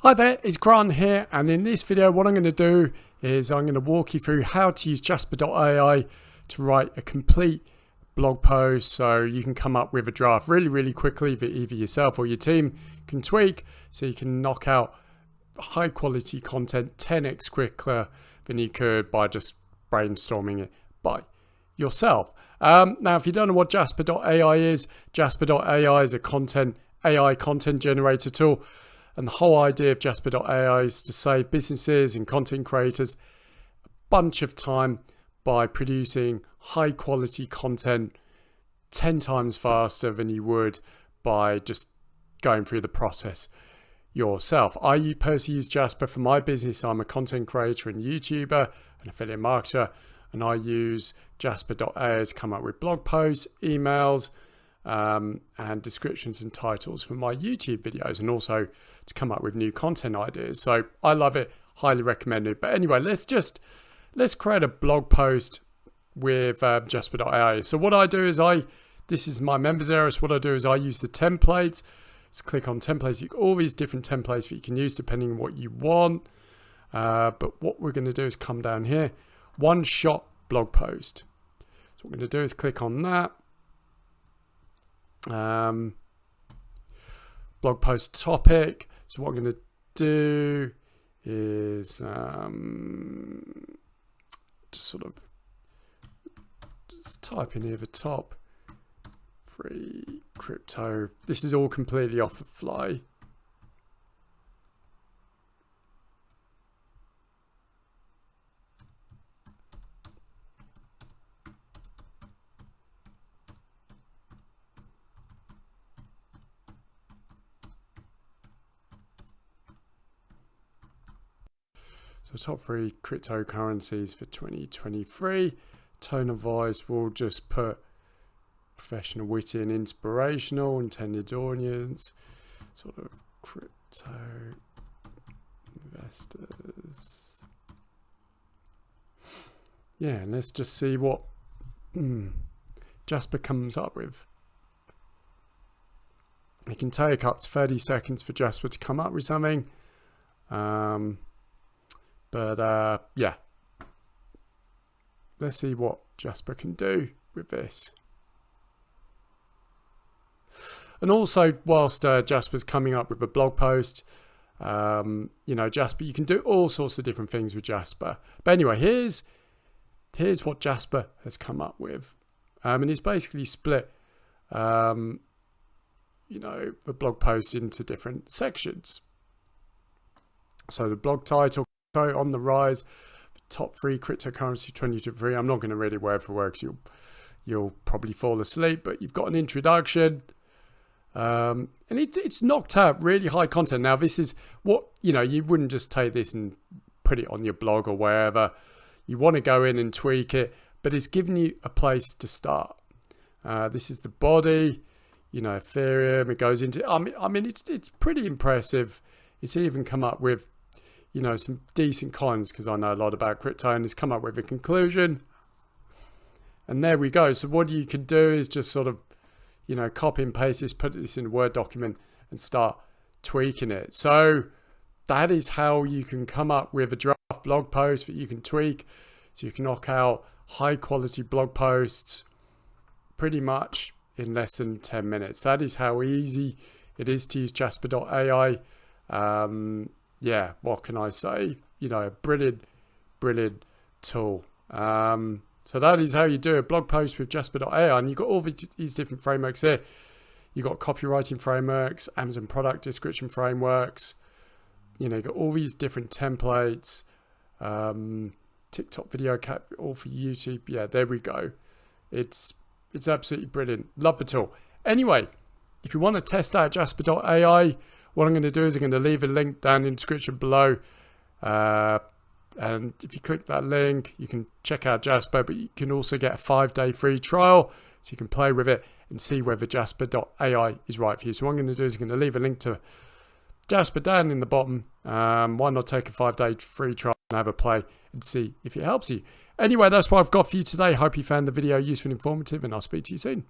Hi there, it's Grant here, and in this video what I'm going to do is I'm going to walk you through how to use Jasper.ai to write a complete blog post so you can come up with a draft really quickly that either yourself or your team can tweak so you can knock out high quality content 10x quicker than you could by just brainstorming it by yourself. Now if you don't know what Jasper.ai is a AI content generator tool. And the whole idea of Jasper.ai is to save businesses and content creators a bunch of time by producing high quality content 10 times faster than you would by just going through the process yourself. I personally use Jasper for my business. I'm a content creator and YouTuber, an affiliate marketer, and I use Jasper.ai to come up with blog posts, emails, and descriptions and titles for my YouTube videos, and also to come up with new content ideas. So I love it, highly recommend it. But anyway, let's create a blog post with Jasper.ai. So what I do is this is my members area. So what I do is I use the templates. Just click on templates. You got all these different templates that you can use depending on what you want. But what we're going to do is come down here, one shot blog post. So what we're going to do is click on that. Blog post topic. So what I'm going to do is just type in here the top free crypto. This is all completely off the fly. So top 3 cryptocurrencies for 2023. Tone of voice, we'll just put professional, witty and inspirational, intended audience, sort of crypto investors. Yeah, and let's just see what Jasper comes up with. It can take up to 30 seconds for Jasper to come up with something. Yeah, let's see what Jasper can do with this. And also, whilst Jasper's coming up with a blog post, Jasper, you can do all sorts of different things with Jasper. But anyway, here's what Jasper has come up with. And it's basically split, the blog post into different sections. So the blog title, on the rise, top 3 cryptocurrency 2023. I'm not going to read it word for word because you'll probably fall asleep, but you've got an introduction, and it's knocked out really high content. Now this is what, you wouldn't just take this and put it on your blog or wherever. You want to go in and tweak it, but it's giving you a place to start. This is the body, Ethereum. It goes into, it's pretty impressive. It's even come up with some decent cons because I know a lot about crypto, and it's come up with a conclusion. And there we go. So what you can do is just sort of, copy and paste this, put this in a Word document and start tweaking it. So that is how you can come up with a draft blog post that you can tweak. So you can knock out high quality blog posts pretty much in less than 10 minutes. That is how easy it is to use Jasper.ai. Yeah, what can I say? A brilliant tool. So that is how you do a blog post with Jasper.ai. And you've got all these different frameworks here. You've got copywriting frameworks, Amazon product description frameworks. You've got all these different templates, TikTok video cap, all for YouTube. Yeah, there we go. It's absolutely brilliant. Love the tool. Anyway, if you want to test out Jasper.ai, what I'm going to do is I'm going to leave a link down in the description below. And if you click that link, you can check out Jasper, but you can also get a 5-day free trial. So you can play with it and see whether Jasper.ai is right for you. So what I'm going to do is I'm going to leave a link to Jasper down in the bottom. Why not take a 5-day free trial and have a play and see if it helps you. Anyway, that's what I've got for you today. Hope you found the video useful and informative, and I'll speak to you soon.